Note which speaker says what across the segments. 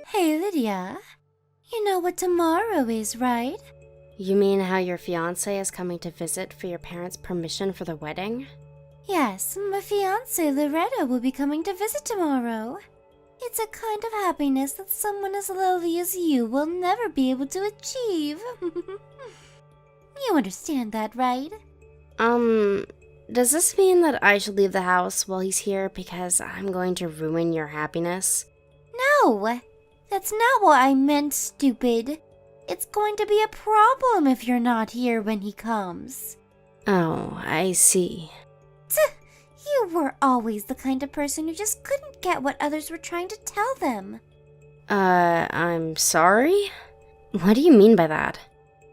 Speaker 1: Hey, Lydia. You know what tomorrow is, right?
Speaker 2: You mean how your fiancé is coming to visit for your parents' permission for the wedding?
Speaker 1: Yes, my fiancé Loretta will be coming to visit tomorrow. It's a kind of happiness that someone as lovely as you will never be able to achieve. You understand that, right?
Speaker 2: Does this mean that I should leave the house while he's here because I'm going to ruin your happiness?
Speaker 1: No! That's not what I meant, stupid. It's going to be a problem if you're not here when he comes.
Speaker 2: Oh, I see.
Speaker 1: You were always the kind of person who just couldn't get what others were trying to tell them.
Speaker 2: I'm sorry? What do you mean by that?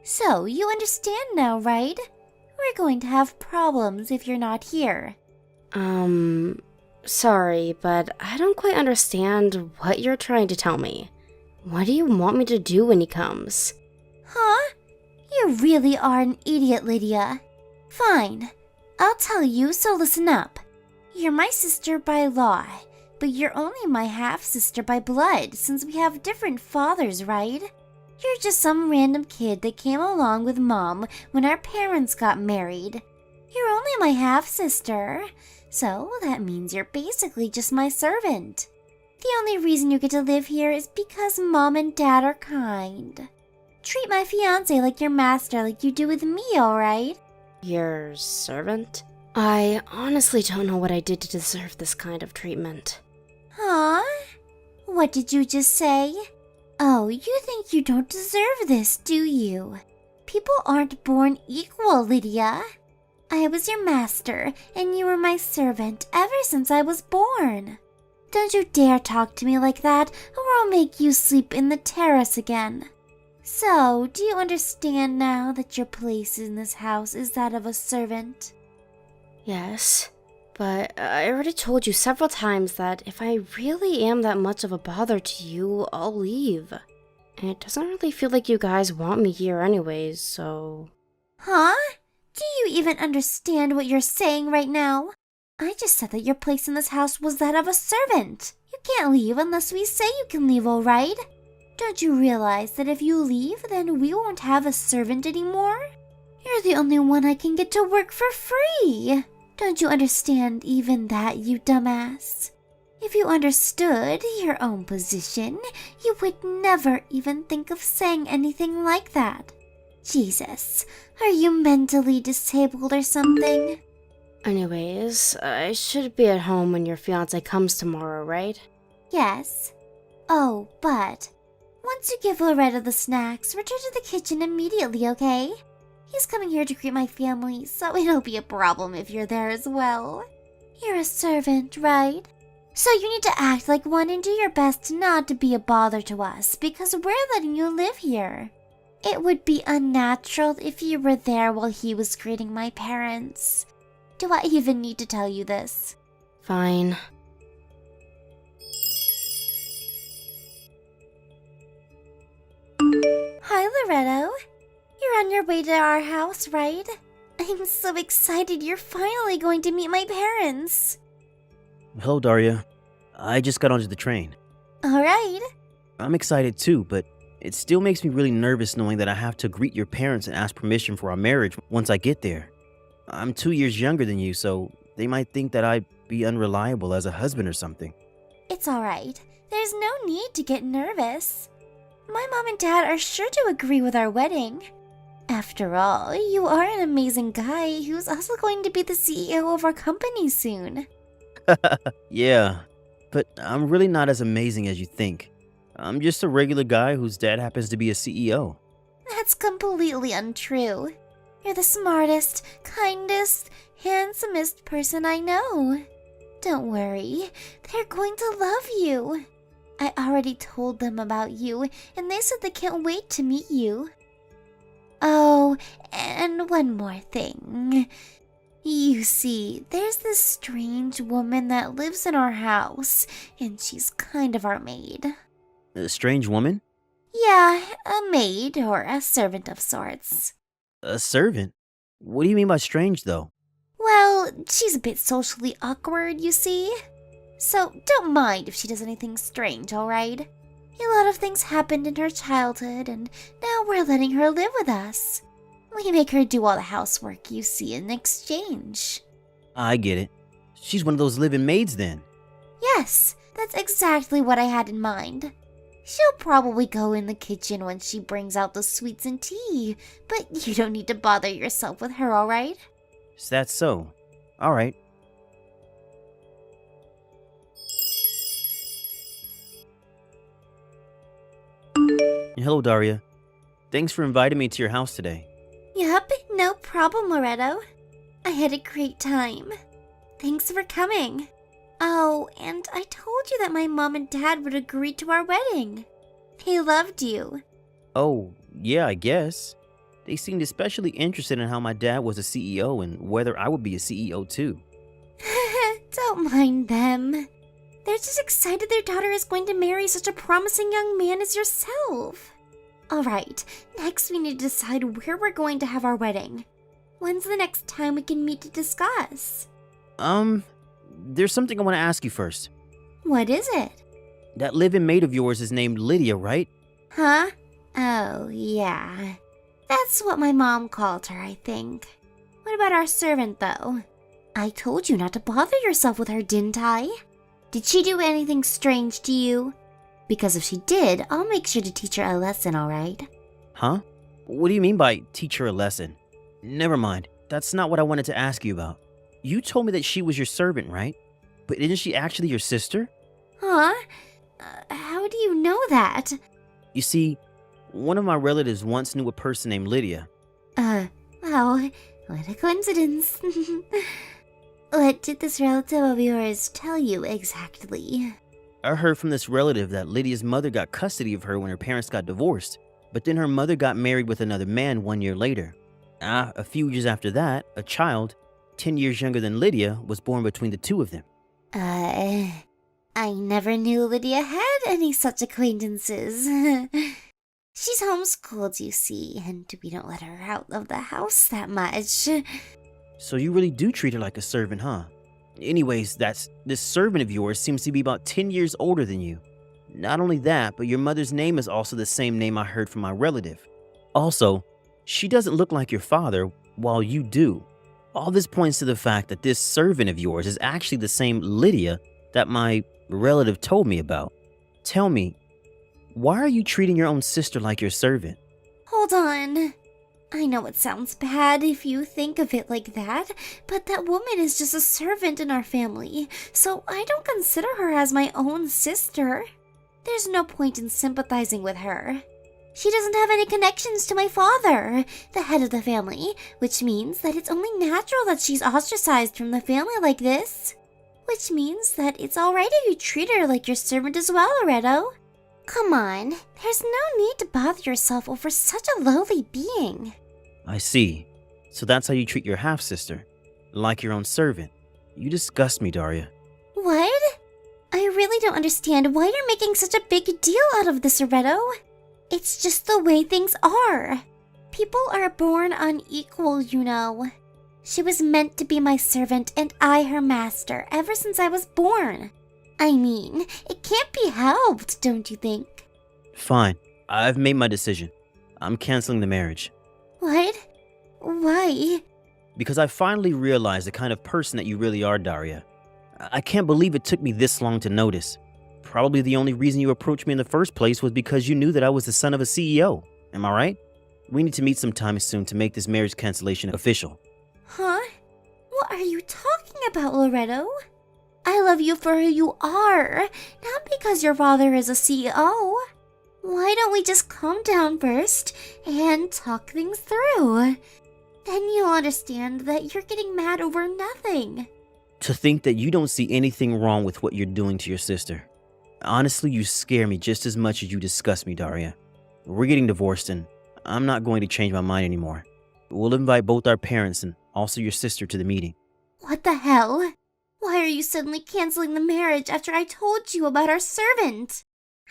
Speaker 1: So, you understand now, right? We're going to have problems if you're not here.
Speaker 2: Sorry, but I don't quite understand what you're trying to tell me. What do you want me to do when he comes?
Speaker 1: Huh? You really are an idiot, Lydia. Fine. I'll tell you, so listen up. You're my sister by law, but you're only my half-sister by blood since we have different fathers, right? You're just some random kid that came along with Mom when our parents got married. You're only my half-sister, so that means you're basically just my servant. The only reason you get to live here is because Mom and Dad are kind. Treat my fiancé like your master like you do with me, alright?
Speaker 2: Your servant? I honestly don't know what I did to deserve this kind of treatment.
Speaker 1: Huh? What did you just say? Oh, you think you don't deserve this, do you? People aren't born equal, Lydia. I was your master, and you were my servant ever since I was born. Don't you dare talk to me like that, or I'll make you sleep in the terrace again. So, do you understand now that your place in this house is that of a servant?
Speaker 2: Yes, but I already told you several times that if I really am that much of a bother to you, I'll leave. And it doesn't really feel like you guys want me here anyways, so...
Speaker 1: Huh? Do you even understand what you're saying right now? I just said that your place in this house was that of a servant. You can't leave unless we say you can leave, alright? Don't you realize that if you leave, then we won't have a servant anymore? You're the only one I can get to work for free. Don't you understand even that, you dumbass? If you understood your own position, you would never even think of saying anything like that. Jesus, are you mentally disabled or something?
Speaker 2: Anyways, I should be at home when your fiancé comes tomorrow, right?
Speaker 1: Yes. Oh, but once you give Loretta the snacks, return to the kitchen immediately, okay? He's coming here to greet my family, so it'll be a problem if you're there as well. You're a servant, right? So you need to act like one and do your best not to be a bother to us, because we're letting you live here. It would be unnatural if you were there while he was greeting my parents. Do I even need to tell you this?
Speaker 2: Fine.
Speaker 1: Hi, Loretto. You're on your way to our house, right? I'm so excited you're finally going to meet my parents.
Speaker 3: Hello, Daria. I just got onto the train.
Speaker 1: Alright.
Speaker 3: I'm excited too, but it still makes me really nervous knowing that I have to greet your parents and ask permission for our marriage once I get there. I'm 2 years younger than you, so they might think that I'd be unreliable as a husband or something.
Speaker 1: It's alright. There's no need to get nervous. My mom and dad are sure to agree with our wedding. After all, you are an amazing guy who's also going to be the CEO of our company soon.
Speaker 3: Yeah, but I'm really not as amazing as you think. I'm just a regular guy whose dad happens to be a CEO.
Speaker 1: That's completely untrue. You're the smartest, kindest, handsomest person I know. Don't worry, they're going to love you. I already told them about you, and they said they can't wait to meet you. Oh, and one more thing. You see, there's this strange woman that lives in our house, and she's kind of our maid.
Speaker 3: A strange woman?
Speaker 1: Yeah, a maid or a servant of sorts.
Speaker 3: A servant? What do you mean by strange, though?
Speaker 1: Well, she's a bit socially awkward, you see. So don't mind if she does anything strange, alright? A lot of things happened in her childhood, and now we're letting her live with us. We make her do all the housework you see in exchange.
Speaker 3: I get it. She's one of those living maids then.
Speaker 1: Yes, that's exactly what I had in mind. She'll probably go in the kitchen when she brings out the sweets and tea, but you don't need to bother yourself with her, alright?
Speaker 3: Is that so? Alright. Hello, Daria. Thanks for inviting me to your house today.
Speaker 1: Yup, no problem, Loretto. I had a great time. Thanks for coming. Oh, and I told you that my mom and dad would agree to our wedding. They loved you.
Speaker 3: Oh, yeah, I guess. They seemed especially interested in how my dad was a CEO and whether I would be a CEO too.
Speaker 1: Don't mind them. They're just excited their daughter is going to marry such a promising young man as yourself. Alright, next we need to decide where we're going to have our wedding. When's the next time we can meet to discuss?
Speaker 3: There's something I want to ask you first.
Speaker 1: What is it?
Speaker 3: That live-in maid of yours is named Lydia, right?
Speaker 1: Huh? Oh, yeah. That's what my mom called her, I think. What about our servant, though? I told you not to bother yourself with her, didn't I? Did she do anything strange to you? Because if she did, I'll make sure to teach her a lesson, alright?
Speaker 3: Huh? What do you mean by teach her a lesson? Never mind. That's not what I wanted to ask you about. You told me that she was your servant, right? But isn't she actually your sister?
Speaker 1: Huh? How do you know that?
Speaker 3: You see, one of my relatives once knew a person named Lydia.
Speaker 1: Wow, what a coincidence. What did this relative of yours tell you exactly?
Speaker 3: I heard from this relative that Lydia's mother got custody of her when her parents got divorced, but then her mother got married with another man 1 year later. A few years after that, a child, 10 years younger than Lydia, was born between the two of them.
Speaker 1: I never knew Lydia had any such acquaintances. She's homeschooled, you see, and we don't let her out of the house that much.
Speaker 3: So you really do treat her like a servant, huh? Anyways, this servant of yours seems to be about 10 years older than you. Not only that, but your mother's name is also the same name I heard from my relative. Also, she doesn't look like your father, while you do. All this points to the fact that this servant of yours is actually the same Lydia that my relative told me about. Tell me, why are you treating your own sister like your servant?
Speaker 1: Hold on. I know it sounds bad if you think of it like that, but that woman is just a servant in our family, so I don't consider her as my own sister. There's no point in sympathizing with her. She doesn't have any connections to my father, the head of the family, which means that it's only natural that she's ostracized from the family like this. Which means that it's alright if you treat her like your servant as well, Loretto. Come on, there's no need to bother yourself over such a lowly being.
Speaker 3: I see. So that's how you treat your half-sister, like your own servant. You disgust me, Daria.
Speaker 1: What? I really don't understand why you're making such a big deal out of this, Loretto. It's just the way things are. People are born unequal, you know. She was meant to be my servant and I her master ever since I was born. I mean, it can't be helped, don't you think?
Speaker 3: Fine. I've made my decision. I'm canceling the marriage.
Speaker 1: What? Why?
Speaker 3: Because I finally realized the kind of person that you really are, Daria. I can't believe it took me this long to notice. Probably the only reason you approached me in the first place was because you knew that I was the son of a CEO. Am I right? We need to meet sometime soon to make this marriage cancellation official.
Speaker 1: Huh? What are you talking about, Loretto? I love you for who you are, not because your father is a CEO. Why don't we just calm down first and talk things through? Then you'll understand that you're getting mad over nothing.
Speaker 3: To think that you don't see anything wrong with what you're doing to your sister. Honestly, you scare me just as much as you disgust me, Daria. We're getting divorced and I'm not going to change my mind anymore. We'll invite both our parents and also your sister to the meeting.
Speaker 1: What the hell? Why are you suddenly canceling the marriage after I told you about our servant?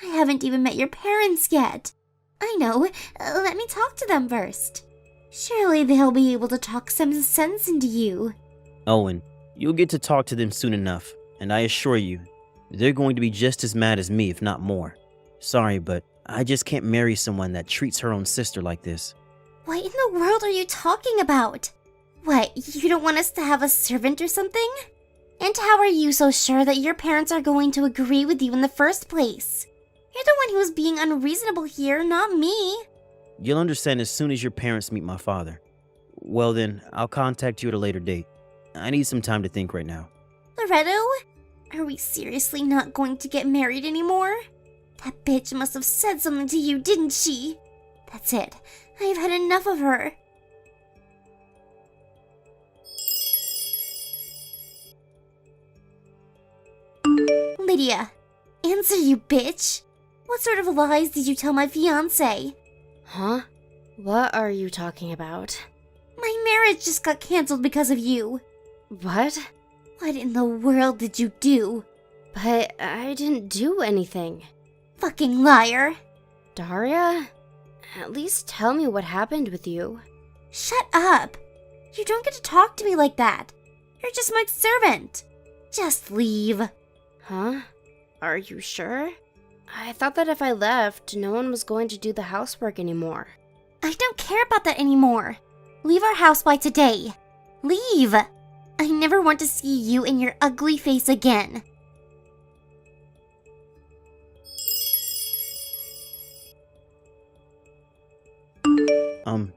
Speaker 1: I haven't even met your parents yet. I know, let me talk to them first. Surely they'll be able to talk some sense into you.
Speaker 3: Owen, you'll get to talk to them soon enough, and I assure you, they're going to be just as mad as me, if not more. Sorry, but I just can't marry someone that treats her own sister like this.
Speaker 1: What in the world are you talking about? What, you don't want us to have a servant or something? And how are you so sure that your parents are going to agree with you in the first place? You're the one who is being unreasonable here, not me.
Speaker 3: You'll understand as soon as your parents meet my father. Well then, I'll contact you at a later date. I need some time to think right now.
Speaker 1: Loretto? Are we seriously not going to get married anymore? That bitch must have said something to you, didn't she? That's it. I've had enough of her. Lydia, answer, you bitch. What sort of lies did you tell my fiancé?
Speaker 2: Huh? What are you talking about?
Speaker 1: My marriage just got cancelled because of you.
Speaker 2: What?
Speaker 1: What in the world did you do?
Speaker 2: But I didn't do anything.
Speaker 1: Fucking liar.
Speaker 2: Daria? At least tell me what happened with you.
Speaker 1: Shut up. You don't get to talk to me like that. You're just my servant. Just leave.
Speaker 2: Huh? Are you sure? I thought that if I left, no one was going to do the housework anymore.
Speaker 1: I don't care about that anymore. Leave our house by today. Leave. I never want to see you and your ugly face again.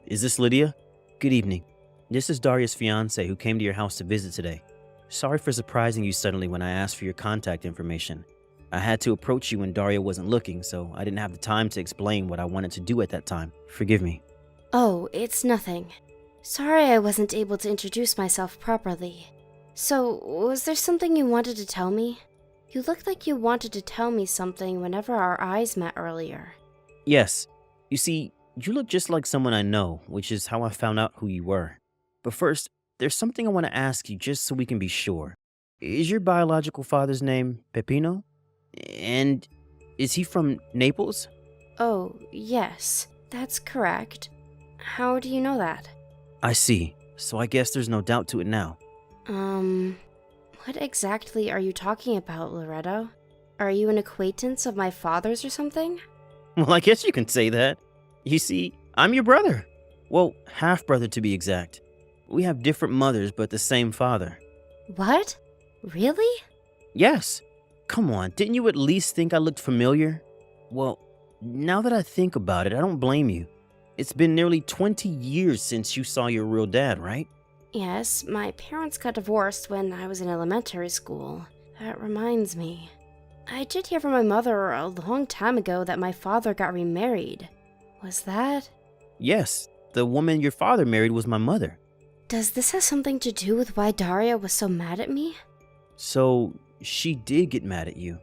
Speaker 3: Is this Lydia? Good evening. This is Daria's fiancé who came to your house to visit today. Sorry for surprising you suddenly when I asked for your contact information. I had to approach you when Daria wasn't looking, so I didn't have the time to explain what I wanted to do at that time. Forgive me.
Speaker 2: Oh, it's nothing. Sorry I wasn't able to introduce myself properly. So, was there something you wanted to tell me? You looked like you wanted to tell me something whenever our eyes met earlier.
Speaker 3: Yes. You see, you look just like someone I know, which is how I found out who you were. But first, there's something I want to ask you just so we can be sure. Is your biological father's name Peppino? And is he from Naples?
Speaker 2: Oh, yes, that's correct. How do you know that?
Speaker 3: I see. So I guess there's no doubt to it now.
Speaker 2: What exactly are you talking about, Loretto? Are you an acquaintance of my father's or something?
Speaker 3: Well, I guess you can say that. You see, I'm your brother. Well, half-brother to be exact. We have different mothers, but the same father.
Speaker 2: What? Really?
Speaker 3: Yes. Come on, didn't you at least think I looked familiar? Well, now that I think about it, I don't blame you. It's been nearly 20 years since you saw your real dad, right?
Speaker 2: Yes, my parents got divorced when I was in elementary school. That reminds me. I did hear from my mother a long time ago that my father got remarried. Was that?
Speaker 3: Yes, the woman your father married was my mother.
Speaker 2: Does this have something to do with why Daria was so mad at me?
Speaker 3: So, she did get mad at you.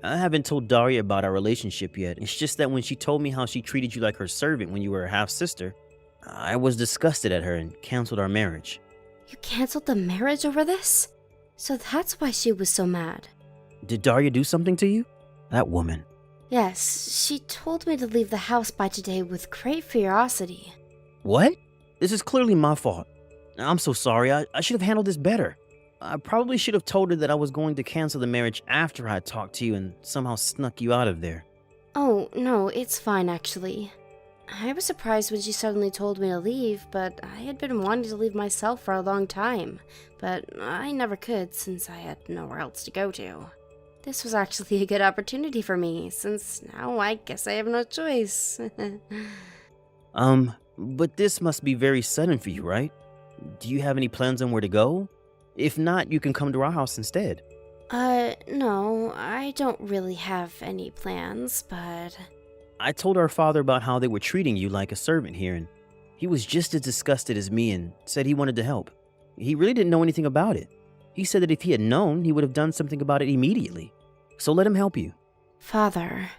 Speaker 3: I haven't told Daria about our relationship yet. It's just that when she told me how she treated you like her servant when you were her half-sister, I was disgusted at her and canceled our marriage.
Speaker 2: You canceled the marriage over this? So that's why she was so mad.
Speaker 3: Did Daria do something to you? That woman.
Speaker 2: Yes, she told me to leave the house by today with great ferocity.
Speaker 3: What? This is clearly my fault. I'm so sorry. I should have handled this better. I probably should have told her that I was going to cancel the marriage after I talked to you and somehow snuck you out of there.
Speaker 2: Oh, no, it's fine actually. I was surprised when she suddenly told me to leave, but I had been wanting to leave myself for a long time. But I never could since I had nowhere else to go to. This was actually a good opportunity for me, since now I guess I have no choice.
Speaker 3: But this must be very sudden for you, right? Do you have any plans on where to go? If not, you can come to our house instead.
Speaker 2: No, I don't really have any plans, but...
Speaker 3: I told our father about how they were treating you like a servant here, and he was just as disgusted as me and said he wanted to help. He really didn't know anything about it. He said that if he had known, he would have done something about it immediately. So let him help you.
Speaker 2: Father,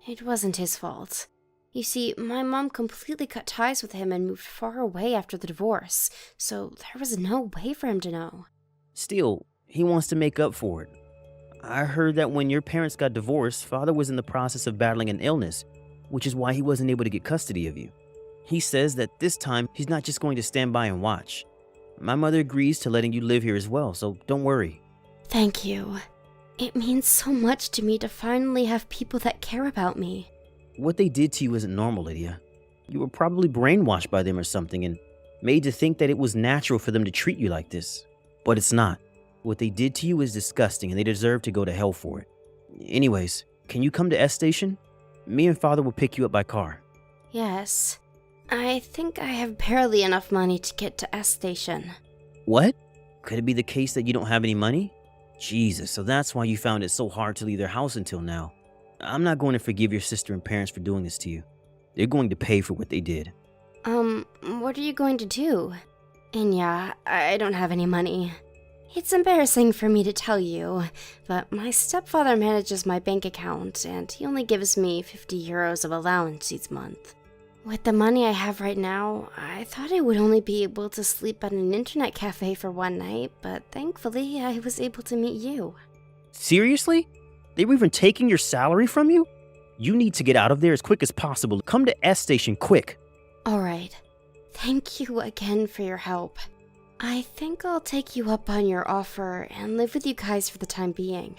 Speaker 2: it wasn't his fault. You see, my mom completely cut ties with him and moved far away after the divorce, so there was no way for him to know.
Speaker 3: Still, he wants to make up for it. I heard that when your parents got divorced, father was in the process of battling an illness, which is why he wasn't able to get custody of you. He says that this time, he's not just going to stand by and watch. My mother agrees to letting you live here as well, so don't worry.
Speaker 2: Thank you. It means so much to me to finally have people that care about me.
Speaker 3: What they did to you isn't normal, Lydia. You were probably brainwashed by them or something and made to think that it was natural for them to treat you like this. But it's not. What they did to you is disgusting and they deserve to go to hell for it. Anyways, can you come to S Station? Me and Father will pick you up by car.
Speaker 2: Yes. I think I have barely enough money to get to S Station.
Speaker 3: What? Could it be the case that you don't have any money? Jesus, so that's why you found it so hard to leave their house until now. I'm not going to forgive your sister and parents for doing this to you. They're going to pay for what they did.
Speaker 2: What are you going to do? And yeah, I don't have any money. It's embarrassing for me to tell you, but my stepfather manages my bank account and he only gives me 50 euros of allowance each month. With the money I have right now, I thought I would only be able to sleep at an internet cafe for one night, but thankfully I was able to meet you.
Speaker 3: Seriously? They were even taking your salary from you? You need to get out of there as quick as possible. Come to S Station quick.
Speaker 2: Alright. Thank you again for your help. I think I'll take you up on your offer and live with you guys for the time being.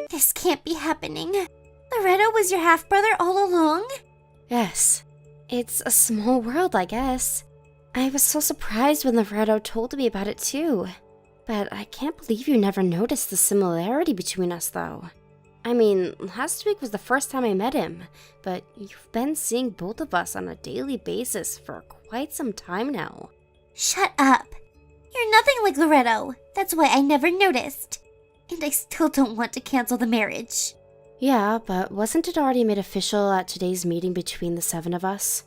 Speaker 1: This can't be happening. Loretto was your half-brother all along?
Speaker 2: Yes. It's a small world, I guess. I was so surprised when Loretto told me about it too. But I can't believe you never noticed the similarity between us, though. I mean, last week was the first time I met him, but you've been seeing both of us on a daily basis for quite some time now.
Speaker 1: Shut up. You're nothing like Loretto. That's why I never noticed. And I still don't want to cancel the marriage.
Speaker 2: Yeah, but wasn't it already made official at today's meeting between the 7 of us?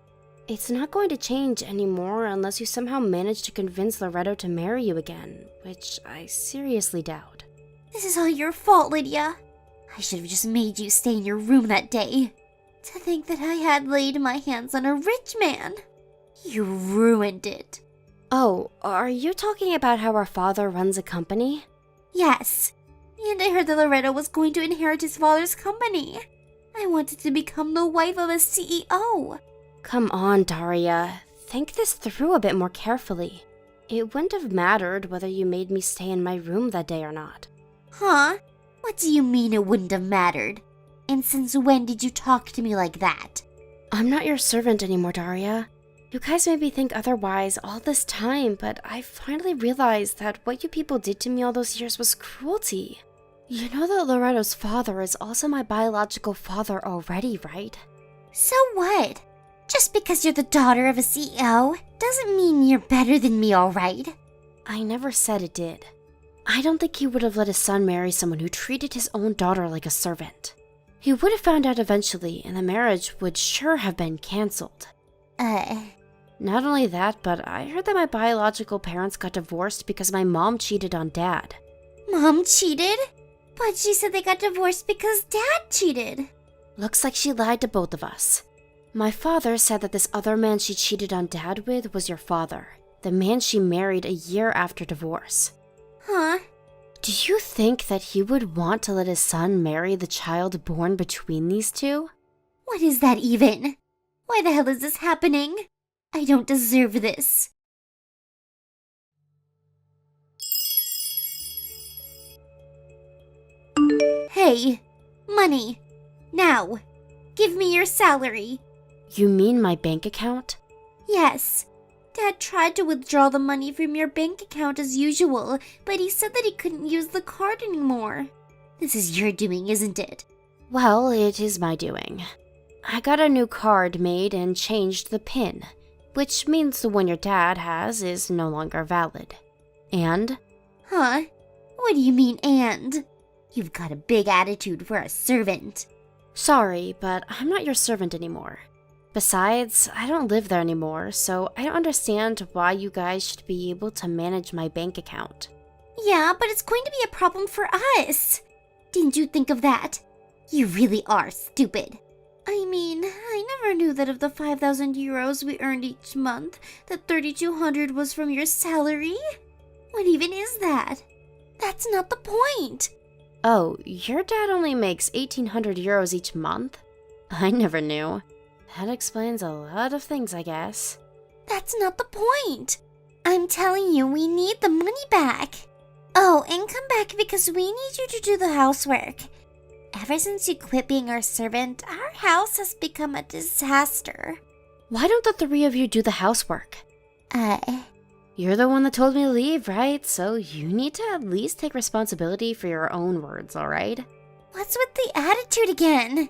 Speaker 2: It's not going to change anymore unless you somehow manage to convince Loretto to marry you again, which I seriously doubt.
Speaker 1: This is all your fault, Lydia. I should have just made you stay in your room that day. To think that I had laid my hands on a rich man. You ruined it.
Speaker 2: Oh, are you talking about how our father runs a company?
Speaker 1: Yes. And I heard that Loretto was going to inherit his father's company. I wanted to become the wife of a CEO.
Speaker 2: Come on, Daria. Think this through a bit more carefully. It wouldn't have mattered whether you made me stay in my room that day or not.
Speaker 1: Huh? What do you mean it wouldn't have mattered? And since when did you talk to me like that?
Speaker 2: I'm not your servant anymore, Daria. You guys made me think otherwise all this time, but I finally realized that what you people did to me all those years was cruelty. You know that Loretto's father is also my biological father already, right?
Speaker 1: So what? Just because you're the daughter of a CEO doesn't mean you're better than me, alright?
Speaker 2: I never said it did. I don't think he would have let his son marry someone who treated his own daughter like a servant. He would have found out eventually, and the marriage would sure have been cancelled. Not only that, but I heard that my biological parents got divorced because my mom cheated on Dad.
Speaker 1: Mom cheated? But she said they got divorced because Dad cheated.
Speaker 2: Looks like she lied to both of us. My father said that this other man she cheated on Dad with was your father, the man she married a year after divorce.
Speaker 1: Huh?
Speaker 2: Do you think that he would want to let his son marry the child born between these two?
Speaker 1: What is that even? Why the hell is this happening? I don't deserve this. Hey, money. Now. Give me your salary.
Speaker 2: You mean my bank account?
Speaker 1: Yes. Dad tried to withdraw the money from your bank account as usual, but he said that he couldn't use the card anymore. This is your doing, isn't it?
Speaker 2: Well, it is my doing. I got a new card made and changed the PIN, which means the one your dad has is no longer valid. And?
Speaker 1: Huh? What do you mean, and? You've got a big attitude for a servant.
Speaker 2: Sorry, but I'm not your servant anymore. Besides, I don't live there anymore, so I don't understand why you guys should be able to manage my bank account.
Speaker 1: Yeah, but it's going to be a problem for us. Didn't you think of that? You really are stupid. I mean, I never knew that of the 5,000 euros we earned each month, that 3,200 was from your salary. What even is that? That's not the point.
Speaker 2: Oh, your dad only makes 1,800 euros each month? I never knew. That explains a lot of things, I guess.
Speaker 1: That's not the point. I'm telling you, we need the money back. Oh, and come back because we need you to do the housework. Ever since you quit being our servant, our house has become a disaster.
Speaker 2: Why don't the three of you do the housework?
Speaker 1: Uh,
Speaker 2: You're the one that told me to leave, right? So you need to at least take responsibility for your own words, alright?
Speaker 1: What's with the attitude again?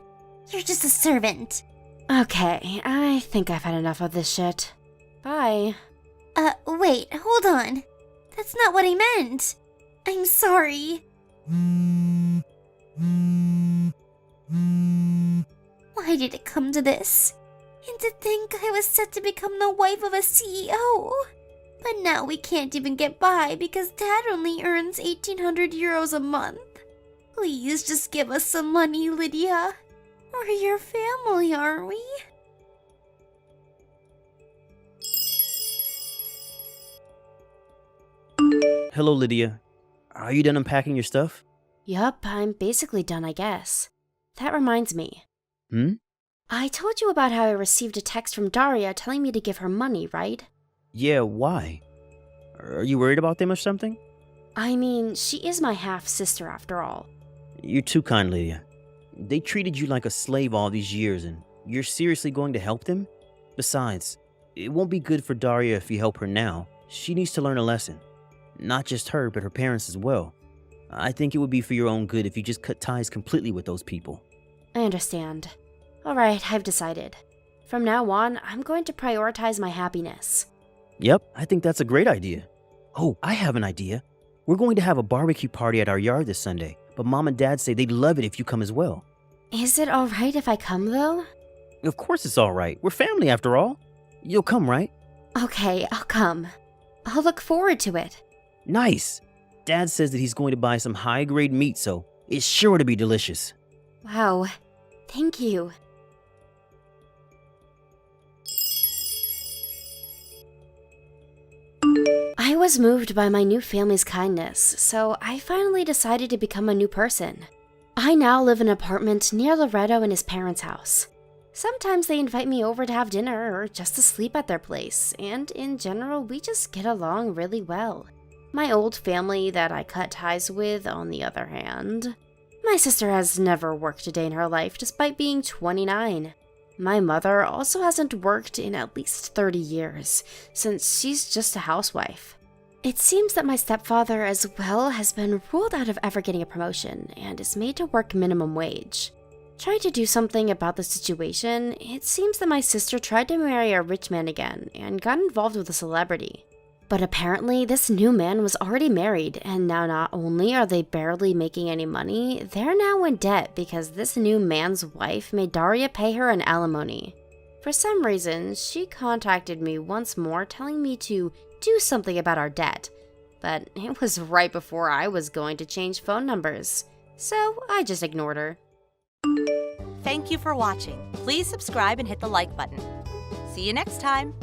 Speaker 1: You're just a servant.
Speaker 2: Okay, I think I've had enough of this shit. Bye.
Speaker 1: Wait, hold on. That's not what I meant. I'm sorry. Why did it come to this? And to think I was set to become the wife of a CEO. But now we can't even get by because Dad only earns 1,800 euros a month. Please just give us some money, Lydia. We're your family, aren't we?
Speaker 3: Hello, Lydia. Are you done unpacking your stuff?
Speaker 2: Yup, I'm basically done, I guess. That reminds me. I told you about how I received a text from Daria telling me to give her money, right?
Speaker 3: Yeah, why? Are you worried about them or something?
Speaker 2: I mean, she is my half-sister after all.
Speaker 3: You're too kind, Lydia. They treated you like a slave all these years, and you're seriously going to help them? Besides, it won't be good for Daria if you help her now. She needs to learn a lesson. Not just her, but her parents as well. I think it would be for your own good if you just cut ties completely with those people.
Speaker 2: I understand. Alright, I've decided. From now on, I'm going to prioritize my happiness.
Speaker 3: Yep, I think that's a great idea. Oh, I have an idea. We're going to have a barbecue party at our yard this Sunday, but Mom and Dad say they'd love it if you come as well.
Speaker 2: Is it alright if I come, though?
Speaker 3: Of course it's all right. We're family after all. You'll come, right?
Speaker 2: Okay, I'll come. I'll look forward to it.
Speaker 3: Nice. Dad says that he's going to buy some high-grade meat, so it's sure to be delicious.
Speaker 2: Wow, thank you. I was moved by my new family's kindness, so I finally decided to become a new person. I now live in an apartment near Loretto and his parents' house. Sometimes they invite me over to have dinner or just to sleep at their place, and in general, we just get along really well. My old family that I cut ties with, on the other hand. My sister has never worked a day in her life despite being 29. My mother also hasn't worked in at least 30 years, since she's just a housewife. It seems that my stepfather as well has been ruled out of ever getting a promotion and is made to work minimum wage. Trying to do something about the situation, it seems that my sister tried to marry a rich man again and got involved with a celebrity. But apparently this new man was already married, and now not only are they barely making any money, they're now in debt because this new man's wife made Daria pay her an alimony. For some reason, she contacted me once more telling me to do something about our debt, but it was right before I was going to change phone numbers, so I just ignored her.
Speaker 4: Thank you for watching. Please subscribe and hit the like button. See you next time.